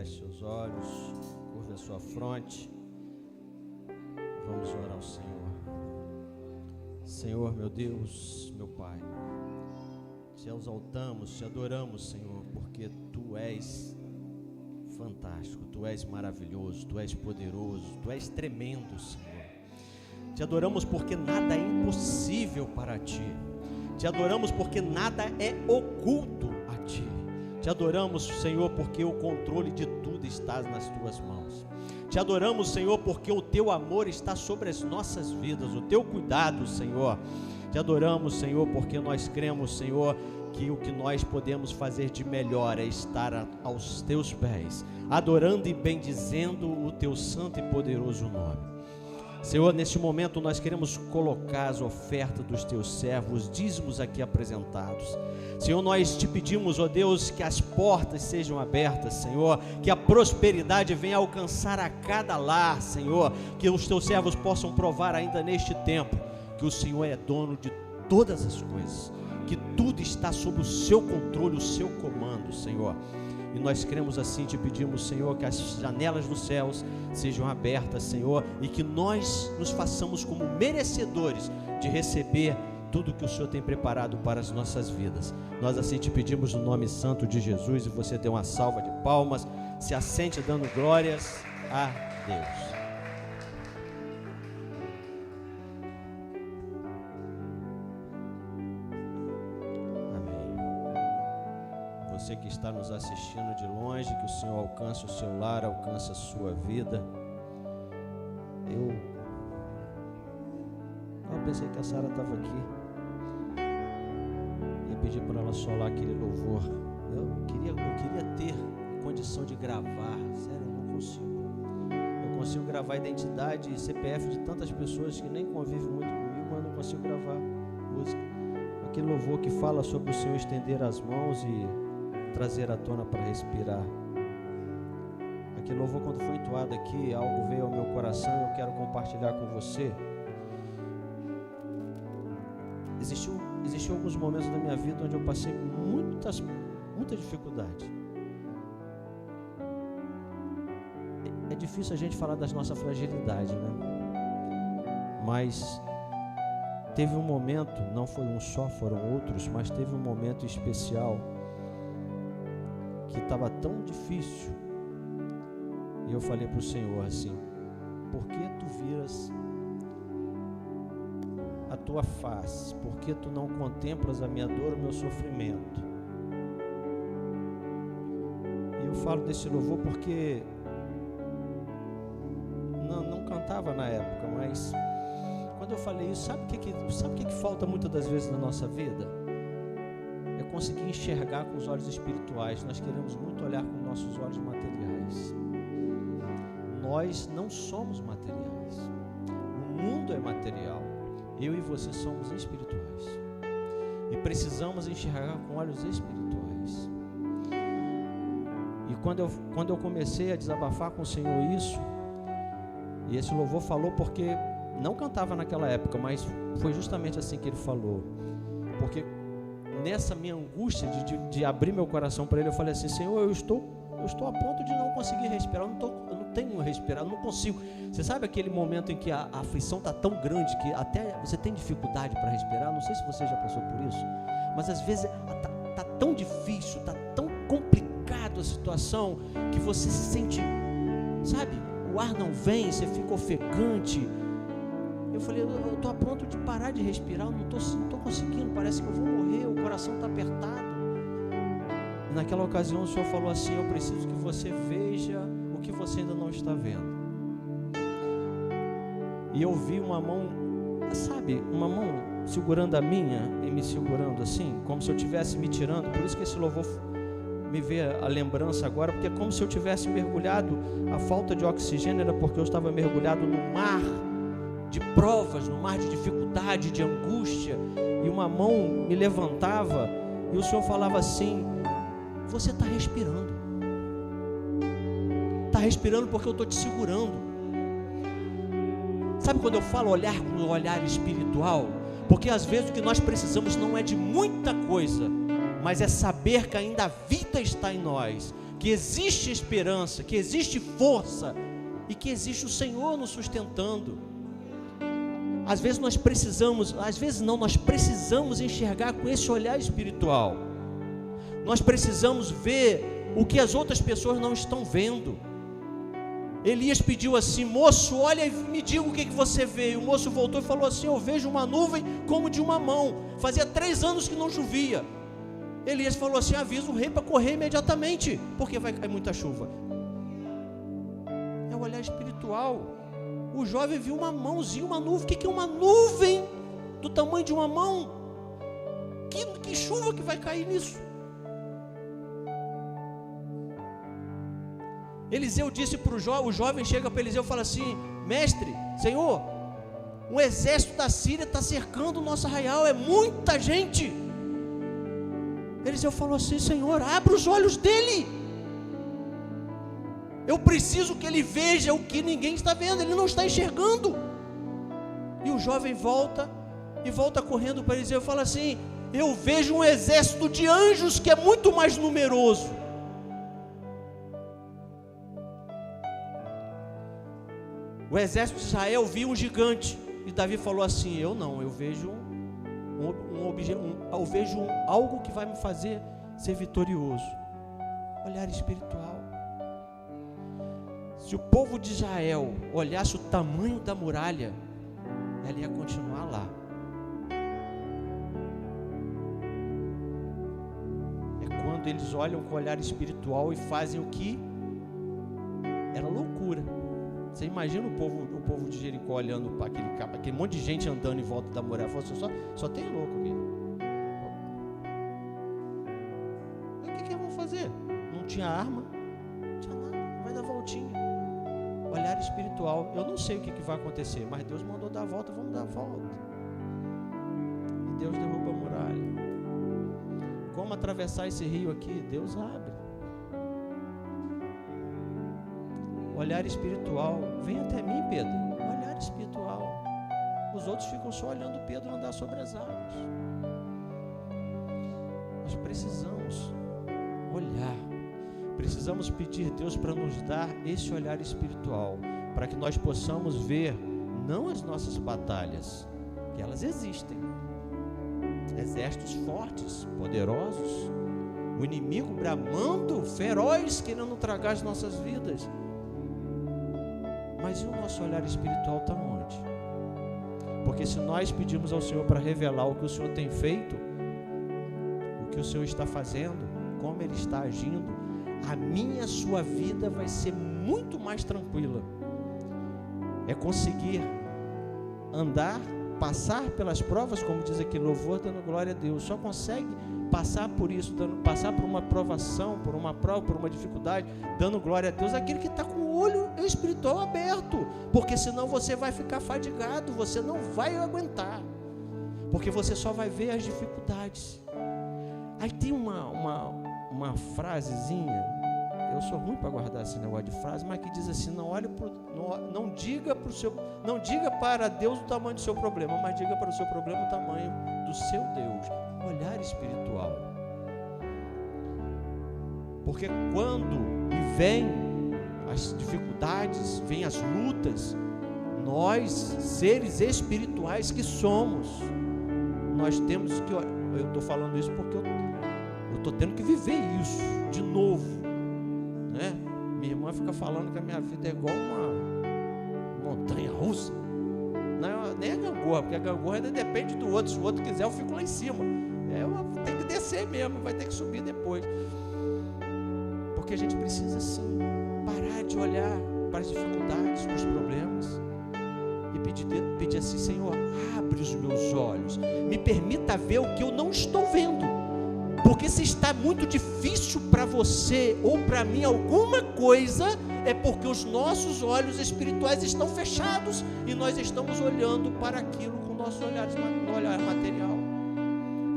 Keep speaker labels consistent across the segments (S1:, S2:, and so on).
S1: Feche seus olhos, curva a sua fronte. Vamos orar ao Senhor. Senhor, meu Deus, meu Pai, te exaltamos, te adoramos, Senhor, porque Tu és fantástico, Tu és maravilhoso, Tu és poderoso, Tu és tremendo, Senhor. Te adoramos porque nada é impossível para Ti. Te adoramos porque nada é oculto a Ti. Te adoramos, Senhor, porque o controle de tudo está nas Tuas mãos. Te adoramos, Senhor, porque o Teu amor está sobre as nossas vidas, o Teu cuidado, Senhor. Te adoramos, Senhor, porque nós cremos, Senhor, que o que nós podemos fazer de melhor é estar aos Teus pés, adorando e bendizendo o Teu santo e poderoso nome. Senhor, neste momento nós queremos colocar as ofertas dos Teus servos, os dízimos aqui apresentados. Senhor, nós te pedimos, ó Deus, que as portas sejam abertas, Senhor, que a prosperidade venha alcançar a cada lar, Senhor, que os Teus servos possam provar ainda neste tempo que o Senhor é dono de todas as coisas, que tudo está sob o Seu controle, o Seu comando, Senhor. E nós cremos assim, te pedimos, Senhor, que as janelas dos céus sejam abertas, Senhor, e que nós nos façamos como merecedores de receber tudo que o Senhor tem preparado para as nossas vidas. Nós assim te pedimos no nome santo de Jesus, e você dê uma salva de palmas, se assente dando glórias a Deus. Você que está nos assistindo de longe, que o Senhor alcance o seu lar, alcance a sua vida. Eu pensei que a Sara estava aqui. Ia pedir para ela solar aquele louvor. Eu queria ter condição de gravar. Sério, eu não consigo. Eu consigo gravar a identidade e CPF de tantas pessoas que nem convivem muito comigo, mas não consigo gravar música. Aquele louvor que fala sobre o Senhor estender as mãos e trazer à tona para respirar. Aquele louvor, quando foi entoado aqui, algo veio ao meu coração e eu quero compartilhar com você. Existiu alguns momentos da minha vida onde eu passei muita dificuldade. É difícil a gente falar das nossas fragilidades, né? Mas teve um momento, não foi um só, foram outros, mas teve um momento especial que estava tão difícil, e eu falei para o Senhor assim: por que tu viras a tua face? Por que tu não contemplas a minha dor, o meu sofrimento? E eu falo desse louvor porque não cantava na época, mas quando eu falei isso, sabe o que falta muitas das vezes na nossa vida? Conseguir enxergar com os olhos espirituais. Nós queremos muito olhar com nossos olhos materiais. Nós não somos materiais. O mundo é material. Eu e você somos espirituais. E precisamos enxergar com olhos espirituais. E quando eu comecei a desabafar com o Senhor isso, e esse louvor falou porque não cantava naquela época, mas foi justamente assim que ele falou. Porque nessa minha angústia de abrir meu coração para Ele, eu falei assim: Senhor, eu estou a ponto de não conseguir respirar, eu não tenho respirar, eu não consigo. Você sabe aquele momento em que a aflição está tão grande que até você tem dificuldade para respirar? Não sei se você já passou por isso, mas às vezes está tão difícil, está tão complicado a situação, que você se sente, sabe, o ar não vem, você fica ofegante. Eu falei, eu estou a ponto de parar de respirar, eu não estou conseguindo, parece que eu vou morrer, o coração está apertado. E naquela ocasião o Senhor falou assim: eu preciso que você veja o que você ainda não está vendo. E eu vi uma mão, sabe, uma mão segurando a minha e me segurando assim, como se eu estivesse me tirando. Por isso que esse louvor me veio a lembrança agora, porque é como se eu tivesse mergulhado. A falta de oxigênio era porque eu estava mergulhado no mar de provas, no mar de dificuldade, de angústia, e uma mão me levantava e o Senhor falava assim: você está respirando porque eu estou te segurando. Sabe quando eu falo olhar com o olhar espiritual? Porque às vezes o que nós precisamos não é de muita coisa, mas é saber que ainda a vida está em nós, que existe esperança, que existe força e que existe o Senhor nos sustentando. Às vezes nós precisamos enxergar com esse olhar espiritual. Nós precisamos ver o que as outras pessoas não estão vendo. Elias pediu assim: moço, olha e me diga o que você vê. E o moço voltou e falou assim: eu vejo uma nuvem como de uma mão. Fazia 3 anos que não chovia. Elias falou assim: avisa o rei para correr imediatamente, porque vai cair muita chuva. É o olhar espiritual. O jovem viu uma mãozinha, uma nuvem. O que é uma nuvem do tamanho de uma mão? Que chuva que vai cair nisso? Eliseu disse para o jovem, chega para Eliseu e fala assim: mestre, Senhor, um exército da Síria está cercando o nosso arraial, é muita gente. Eliseu falou assim: Senhor, abre os olhos dele, eu preciso que ele veja o que ninguém está vendo, ele não está enxergando. E o jovem volta correndo para Eliseu e fala assim: eu vejo um exército de anjos que é muito mais numeroso. O exército de Israel viu um gigante, e Davi falou assim: eu vejo algo que vai me fazer ser vitorioso. Olhar espiritual. Se o povo de Israel olhasse o tamanho da muralha, ela ia continuar lá. É quando eles olham com o olhar espiritual e fazem o que era loucura. Você imagina o povo de Jericó olhando para aquele monte de gente andando em volta da muralha. Falou assim: só tem louco aqui. O que vão fazer? Não tinha arma, não tinha nada, vai dar voltinha. Olhar espiritual. Eu não sei o que vai acontecer, mas Deus mandou dar a volta, vamos dar a volta. E Deus derruba a muralha. Como atravessar esse rio aqui? Deus abre. Olhar espiritual. Vem até mim, Pedro. Olhar espiritual. Os outros ficam só olhando Pedro andar sobre as águas. Nós precisamos olhar. Precisamos pedir a Deus para nos dar esse olhar espiritual, para que nós possamos ver não as nossas batalhas, que elas existem. Exércitos fortes, poderosos, o inimigo bramando, feroz, querendo tragar as nossas vidas. Mas e o nosso olhar espiritual está onde? Porque se nós pedimos ao Senhor para revelar o que o Senhor tem feito, o que o Senhor está fazendo, como Ele está agindo, a sua vida vai ser muito mais tranquila. É conseguir andar, passar pelas provas, como diz aqui, louvor dando glória a Deus. Só consegue passar por isso, passar por uma provação, por uma prova, por uma dificuldade, dando glória a Deus, aquele que está com o olho espiritual aberto, porque senão você vai ficar fadigado, você não vai aguentar, porque você só vai ver as dificuldades. Aí tem uma frasezinha, eu sou ruim para guardar esse negócio de frase, mas que diz assim: não diga para Deus o tamanho do seu problema, mas diga para o seu problema o tamanho do seu Deus. Olhar espiritual. Porque quando vem as dificuldades, vem as lutas, nós, seres espirituais que somos, nós temos que, eu estou falando isso porque eu estou tendo que viver isso de novo, né? Minha irmã fica falando que a minha vida é igual uma montanha russa. Não, nem a gangorra, porque a gangorra ainda depende do outro. Se o outro quiser, eu fico lá em cima. Eu tenho que descer mesmo, vai ter que subir depois. Porque a gente precisa sim parar de olhar para as dificuldades, para os problemas e pedir assim: Senhor, abre os meus olhos, me permita ver o que eu não estou vendo. Porque se está muito difícil para você ou para mim alguma coisa, é porque os nossos olhos espirituais estão fechados e nós estamos olhando para aquilo com o nosso olhar material.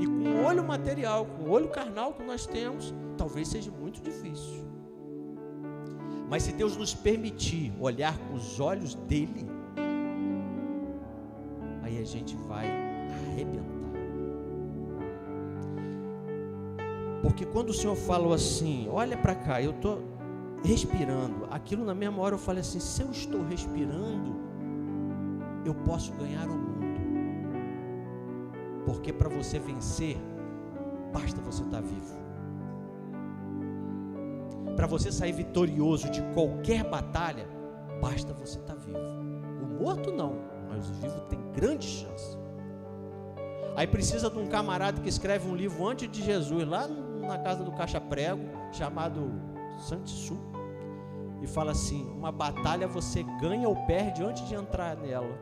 S1: E com o olho material, com o olho carnal que nós temos, talvez seja muito difícil. Mas se Deus nos permitir olhar com os olhos dele, aí a gente vai arrebentar. Porque quando o Senhor falou assim, olha para cá, eu estou respirando, aquilo na mesma hora eu falei assim, se eu estou respirando, eu posso ganhar o mundo. Porque para você vencer, basta você estar vivo. Para você sair vitorioso de qualquer batalha, basta você estar vivo. O morto não, mas o vivo tem grande chance. Aí precisa de um camarada que escreve um livro antes de Jesus, lá na casa do Caixa Prego, chamado Santissu, e fala assim, uma batalha você ganha ou perde antes de entrar nela.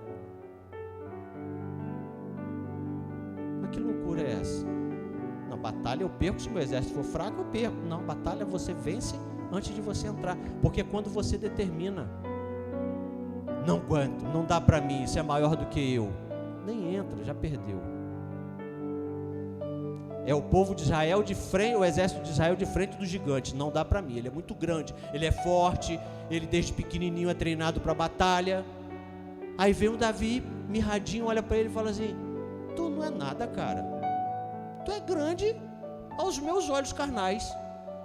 S1: Mas que loucura é essa? Na batalha eu perco, se meu exército for fraco eu perco. Não, batalha você vence antes de você entrar, porque quando você determina, não aguento, não dá para mim, isso é maior do que eu, nem entra, já perdeu. É o povo de Israel de frente, o exército de Israel de frente do gigante. Não dá para mim, ele é muito grande, ele é forte, ele desde pequenininho é treinado para batalha. Aí vem o Davi, mirradinho, olha para ele e fala assim, tu não é nada, cara, tu é grande aos meus olhos carnais,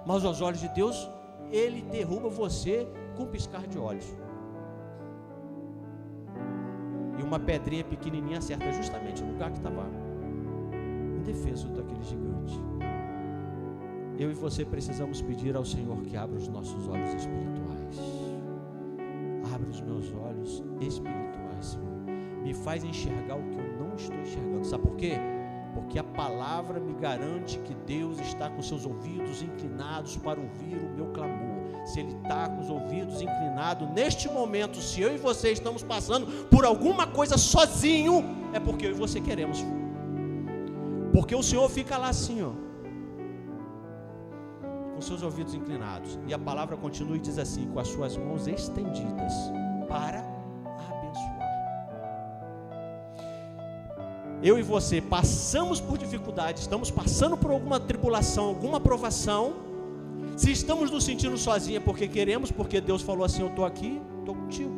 S1: mas aos olhos de Deus, ele derruba você com um piscar de olhos. E uma pedrinha pequenininha acerta justamente no lugar que estava indefeso daquele gigante. Eu e você precisamos pedir ao Senhor que abra os nossos olhos espirituais. Abra os meus olhos espirituais, Senhor. Me faz enxergar o que eu não estou enxergando. Sabe por quê? Porque a palavra me garante que Deus está com seus ouvidos inclinados para ouvir o meu clamor. Se Ele está com os ouvidos inclinados neste momento, se eu e você estamos passando por alguma coisa sozinho, é porque eu e você queremos. Porque o Senhor fica lá assim, ó, com seus ouvidos inclinados. E a palavra continua e diz assim, com as suas mãos estendidas para abençoar. Eu e você passamos por dificuldade, estamos passando por alguma tribulação, alguma provação. Se estamos nos sentindo sozinhos, é porque queremos, porque Deus falou assim, eu estou aqui, estou contigo.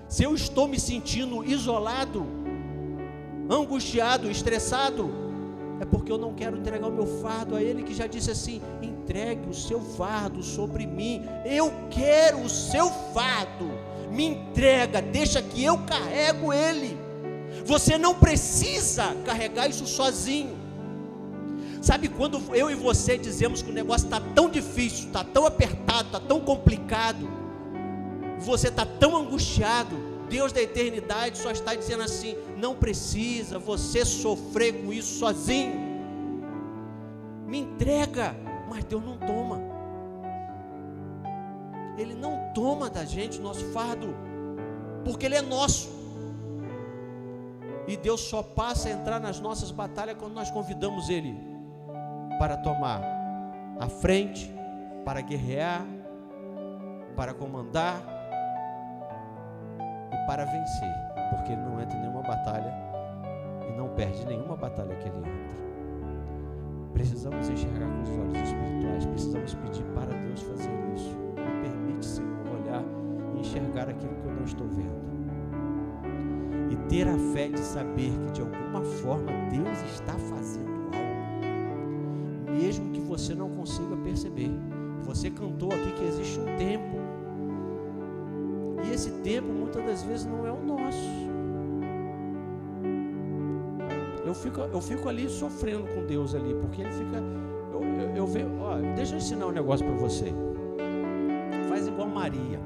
S1: Se eu estou me sentindo isolado, angustiado, estressado, é porque eu não quero entregar o meu fardo a Ele, que já disse assim, entregue o seu fardo sobre mim, eu quero o seu fardo, me entrega, deixa que eu carrego ele. Você não precisa carregar isso sozinho. Sabe quando eu e você dizemos que o negócio está tão difícil, está tão apertado, está tão complicado, você está tão angustiado, Deus da eternidade só está dizendo assim, não precisa você sofrer com isso sozinho, me entrega. Mas Deus não toma, Ele não toma da gente o nosso fardo, porque Ele é nosso, e Deus só passa a entrar nas nossas batalhas quando nós convidamos Ele para tomar a frente, para guerrear, para comandar e para vencer, porque Ele não entra em nenhuma batalha e não perde nenhuma batalha que Ele entra. Precisamos enxergar com os olhos espirituais, precisamos pedir para Deus fazer isso. Me permite, Senhor, olhar e enxergar aquilo que eu não estou vendo, e ter a fé de saber que de alguma forma Deus está fazendo algo, mesmo que você não consiga perceber. Você cantou aqui que existe um tempo, e esse tempo muitas das vezes não é o nosso. Eu fico ali sofrendo com Deus ali, porque Ele fica, eu vejo, deixa eu ensinar um negócio para você. Faz igual Maria,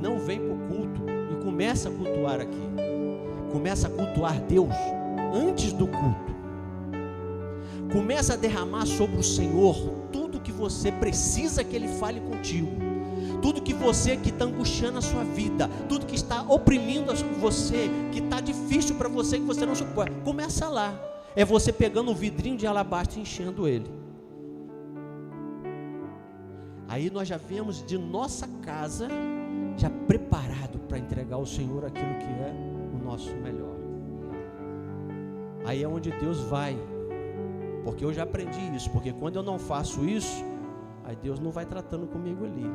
S1: não vem para o culto e começa a cultuar aqui, começa a cultuar Deus antes do culto, começa a derramar sobre o Senhor tudo que você precisa que Ele fale contigo, tudo que você que está angustiando a sua vida, tudo que está oprimindo você, que está difícil para você, que você não suporta, começa lá. É você pegando um vidrinho de alabastro e enchendo ele. Aí nós já viemos de nossa casa, já preparado para entregar ao Senhor aquilo que é o nosso melhor. Aí é onde Deus vai, porque eu já aprendi isso, porque quando eu não faço isso, aí Deus não vai tratando comigo ali.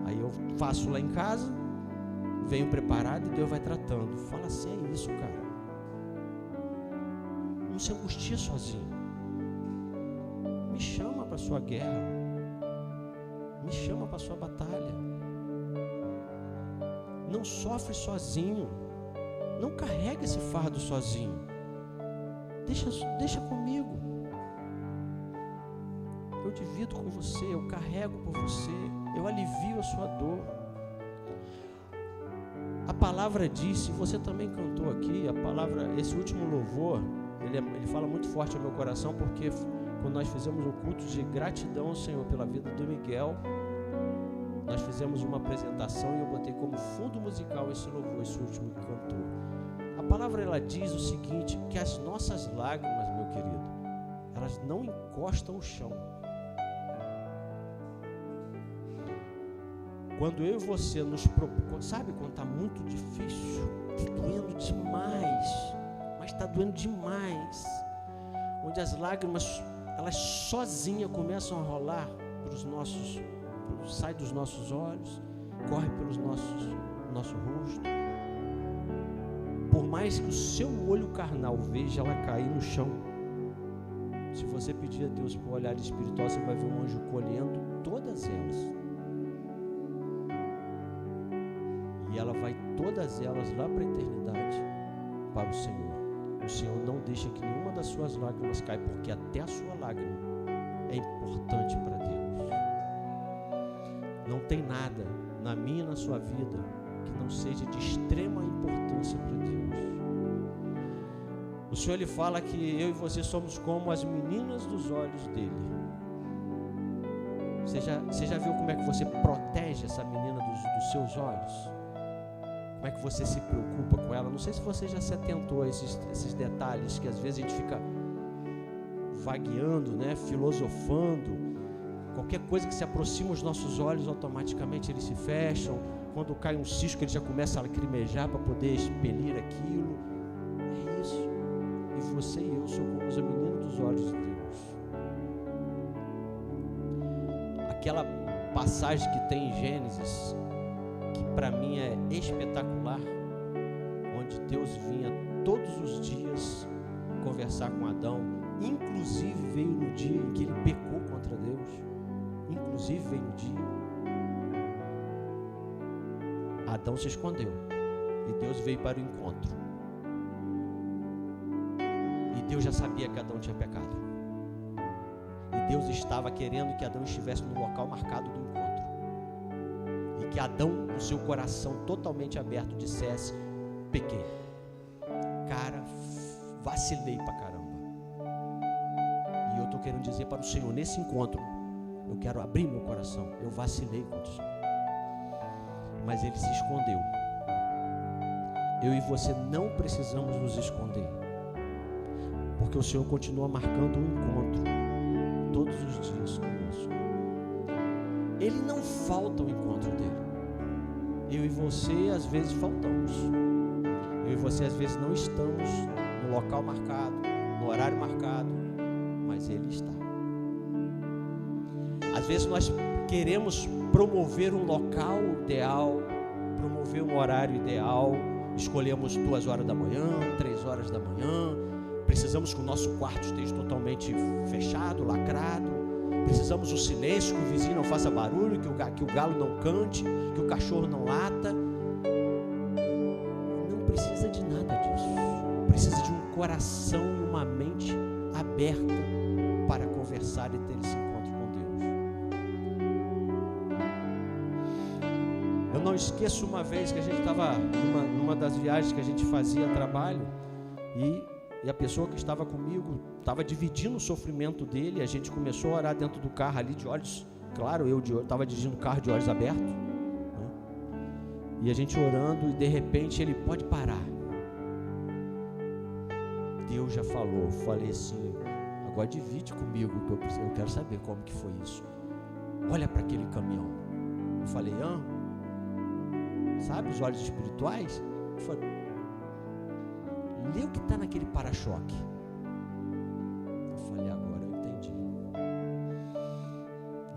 S1: Aí eu faço lá em casa, venho preparado e Deus vai tratando. Fala assim, é isso, cara. Não se angustia sozinho. para a sua guerra, me chama para a sua batalha. Não sofre sozinho, não carrega esse fardo sozinho, deixa comigo. Eu divido com você, eu carrego por você, eu alivio a sua dor. A palavra diz, e você também cantou aqui, a palavra, esse último louvor, ele fala muito forte ao meu coração, porque quando nós fizemos um culto de gratidão ao Senhor pela vida do Miguel, nós fizemos uma apresentação e eu botei como fundo musical esse louvor, esse último que cantou. A palavra, ela diz o seguinte, que as nossas lágrimas, meu querido, elas não encostam o chão. Quando eu e você nos propomos, sabe quando está muito difícil, está doendo demais, mas está doendo demais, onde as lágrimas, elas sozinhas começam a rolar sai dos nossos olhos, corre pelos nosso rosto. Por mais que o seu olho carnal veja ela cair no chão, se você pedir a Deus por olhar espiritual, você vai ver um anjo colhendo todas elas. E ela vai todas elas lá para a eternidade, para o Senhor. O Senhor não deixa que nenhuma das suas lágrimas caia, porque até a sua lágrima é importante para Deus. Não tem nada na minha e na sua vida que não seja de extrema importância para Deus. O Senhor, Ele fala que eu e você somos como as meninas dos olhos dele. Você já viu como é que você protege essa menina dos seus olhos? Como é que você se preocupa com ela? Não sei se você já se atentou a esses detalhes que às vezes a gente fica vagueando, né? Filosofando. Qualquer coisa que se aproxima os nossos olhos, automaticamente eles se fecham. Quando cai um cisco, ele já começa a lacrimejar para poder expelir aquilo. É isso. E você e eu somos a menina dos olhos de Deus. Aquela passagem que tem em Gênesis, que para mim é espetacular, onde Deus vinha todos os dias conversar com Adão, inclusive veio no dia em que ele pecou contra Deus, inclusive veio no dia. Adão se escondeu e Deus veio para o encontro. E Deus já sabia que Adão tinha pecado. E Deus estava querendo que Adão estivesse no local marcado do encontro. E que Adão, no seu coração totalmente aberto, dissesse: pequei. Cara, vacilei pra caramba. E eu estou querendo dizer para o Senhor, nesse encontro, eu quero abrir meu coração. Eu vacilei contra o Senhor. Mas ele se escondeu. Eu e você não precisamos nos esconder, porque o Senhor continua marcando um encontro todos os dias conosco. Ele não falta o encontro dele. Eu e você às vezes faltamos. Eu e você às vezes não estamos no local marcado, no horário marcado, mas ele está. Às vezes nós queremos promover um local ideal, promover um horário ideal, escolhemos 2 horas da manhã, 3 horas da manhã, precisamos que o nosso quarto esteja totalmente fechado, lacrado, precisamos do silêncio, que o vizinho não faça barulho, que o galo não cante, que o cachorro não lata. Não precisa de nada disso, precisa de um coração e uma mente aberta para conversar e ter esse encontro com Deus. Eu não esqueço uma vez que a gente estava numa das viagens que a gente fazia a trabalho, e a pessoa que estava comigo estava dividindo o sofrimento dele. A gente começou a orar dentro do carro ali de olhos, claro, eu estava dirigindo o carro de olhos abertos, né? E a gente orando, e de repente ele: pode parar. Deus já falou. Falei assim: agora divide comigo, que eu quero saber como que foi isso. Olha para aquele caminhão. Eu falei: sabe os olhos espirituais? Eu falei: lê o que está naquele para-choque. Eu falei: agora eu entendi.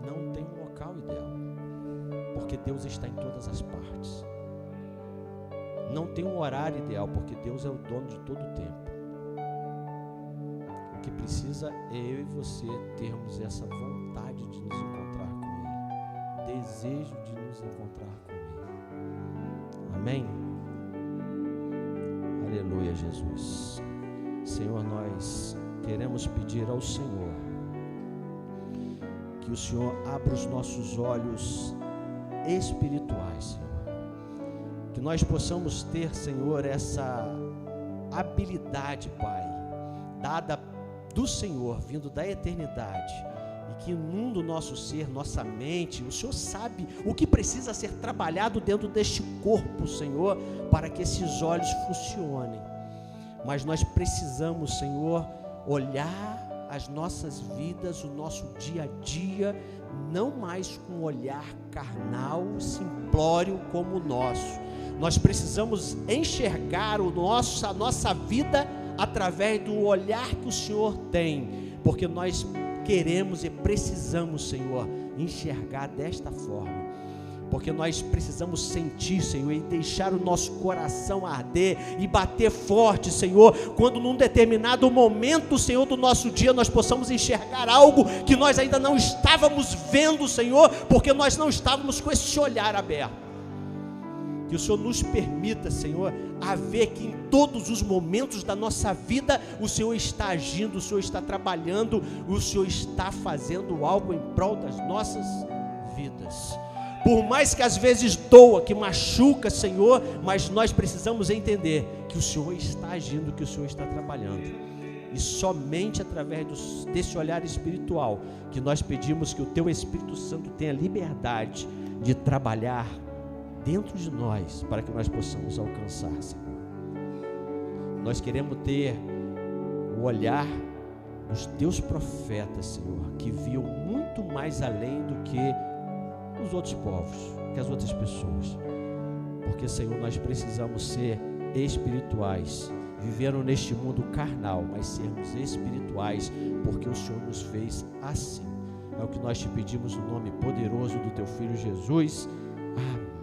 S1: Não tem um local ideal, porque Deus está em todas as partes. Não tem um horário ideal, porque Deus é o dono de todo o tempo. O que precisa é eu e você termos essa vontade de nos encontrar com Ele, desejo de nos encontrar com Ele. Amém? Aleluia, Jesus. Senhor, nós queremos pedir ao Senhor que o Senhor abra os nossos olhos espirituais, Senhor. Que nós possamos ter, Senhor, essa habilidade, Pai, dada do Senhor, vindo da eternidade, e que inunda o nosso ser, nossa mente. O Senhor sabe o que precisa ser trabalhado dentro deste corpo, Senhor, para que esses olhos funcionem. Mas nós precisamos, Senhor, olhar as nossas vidas, o nosso dia a dia, não mais com um olhar carnal, simplório como o nosso. Nós precisamos enxergar a nossa vida através do olhar que o Senhor tem, porque nós queremos e precisamos, Senhor, enxergar desta forma, porque nós precisamos sentir, Senhor, e deixar o nosso coração arder e bater forte, Senhor, quando num determinado momento, Senhor, do nosso dia, nós possamos enxergar algo que nós ainda não estávamos vendo, Senhor, porque nós não estávamos com esse olhar aberto. Que o Senhor nos permita, Senhor, a ver que em todos os momentos da nossa vida o Senhor está agindo, o Senhor está trabalhando, o Senhor está fazendo algo em prol das nossas vidas. Por mais que às vezes doa, que machuca, Senhor, mas nós precisamos entender que o Senhor está agindo, que o Senhor está trabalhando. E somente através desse olhar espiritual que nós pedimos que o Teu Espírito Santo tenha liberdade de trabalhar dentro de nós, para que nós possamos alcançar, Senhor. Nós queremos ter o olhar dos Teus profetas, Senhor, que viam muito mais além do que os outros povos, que as outras pessoas. Porque, Senhor, nós precisamos ser espirituais, vivendo neste mundo carnal, mas sermos espirituais, porque o Senhor nos fez assim. É o que nós te pedimos no nome poderoso do Teu Filho Jesus. Amém.